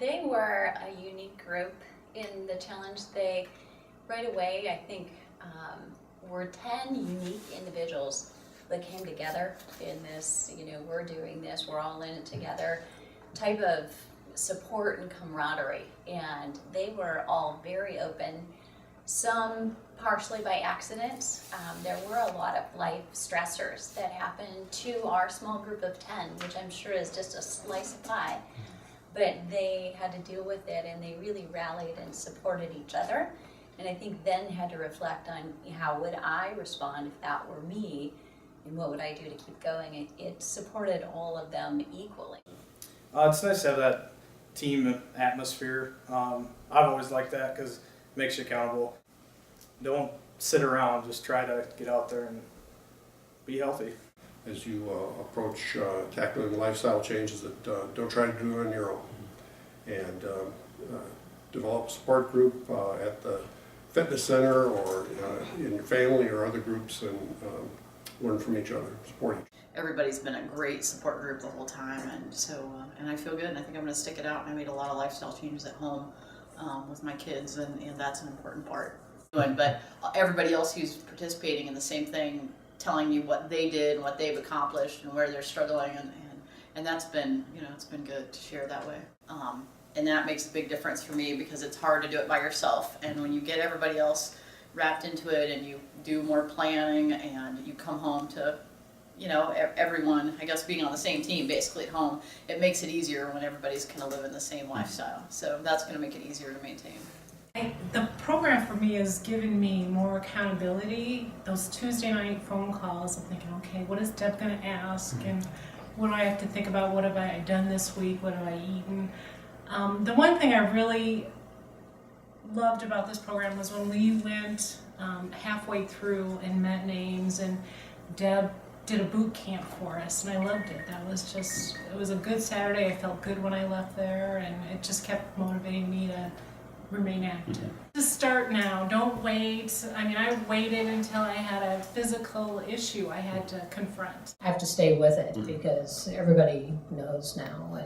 They were a unique group in the challenge. They, right away, I think, were 10 unique individuals that came together in this, we're doing this, we're all in it together type of support and camaraderie. And they were all very open, some partially by accident. There were a lot of life stressors that happened to our small group of 10, which I'm sure is just a slice of pie. But they had to deal with it, and they really rallied and supported each other. And I think then had to reflect on how would I respond if that were me, and what would I do to keep going. It supported all of them equally. It's nice to have that team atmosphere. I've always liked that because it makes you accountable. Don't sit around, just try to get out there and be healthy. As you approach tackling lifestyle changes, that don't try to do it on your own. And develop a support group at the fitness center or in your family or other groups, and learn from each other, support each other. Everybody's been a great support group the whole time, and so and I feel good, and I think I'm going to stick it out. And I made a lot of lifestyle changes at home with my kids, and that's an important part. But everybody else who's participating in the same thing, telling you what they did, what they've accomplished, and where they're struggling, and that's been, it's been good to share that way. And that makes a big difference for me, because it's hard to do it by yourself. And when you get everybody else wrapped into it, and you do more planning, and you come home to, everyone, I guess, being on the same team basically at home, it makes it easier when everybody's kind of living the same lifestyle. So that's going to make it easier to maintain. The program for me has given me more accountability. Those Tuesday night phone calls, I'm thinking, okay, what is Deb going to ask? And what do I have to think about? What have I done this week? What have I eaten? The one thing I really loved about this program was when we went halfway through and met names, and Deb did a boot camp for us, and I loved it. It was a good Saturday. I felt good when I left there, and it just kept motivating me to remain active. Just start now, don't wait. I waited until I had a physical issue I had to confront. I have to stay with it because everybody knows now,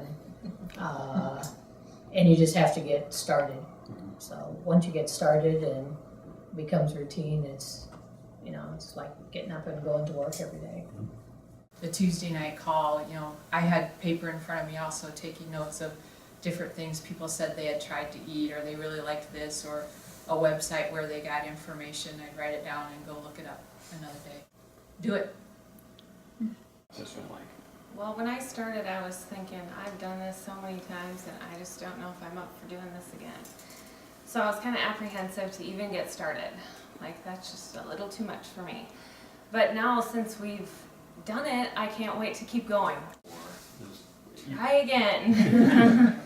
and you just have to get started. So once you get started and it becomes routine, it's like getting up and going to work every day. The Tuesday night call, I had paper in front of me also taking notes of different things people said they had tried to eat, or they really liked this, or a website where they got information. I'd write it down and go look it up another day. Do it. This one, like. Well, when I started, I was thinking, I've done this so many times and I just don't know if I'm up for doing this again. So I was kind of apprehensive to even get started. Like, that's just a little too much for me. But now, since we've done it, I can't wait to keep going. Try again.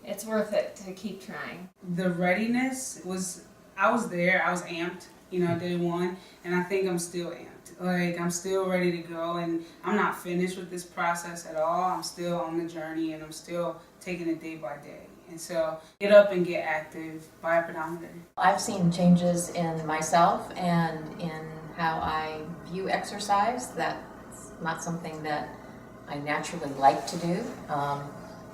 It's worth it to keep trying. The readiness was, I was there, I was amped, day one, and I think I'm still amped. Like, I'm still ready to go, and I'm not finished with this process at all. I'm still on the journey, and I'm still taking it day by day. And so, get up and get active, buy a pedometer. I've seen changes in myself and in how I view exercise. That's not something that I naturally like to do,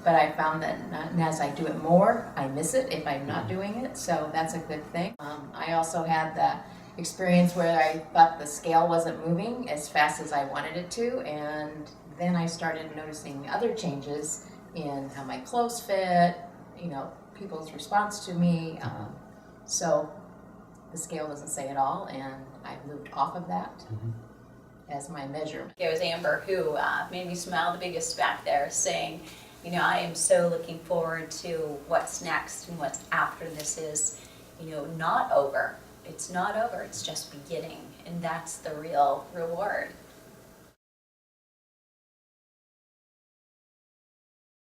but I found that as I do it more, I miss it if I'm not doing it, so that's a good thing. I also had the experience where I thought the scale wasn't moving as fast as I wanted it to, and then I started noticing other changes in how my clothes fit, people's response to me, so the scale doesn't say it all, and I've moved off of that as my measurement. It was Amber who made me smile the biggest back there, saying, I am so looking forward to what's next and what's after this is, not over. It's not over, it's just beginning, and that's the real reward.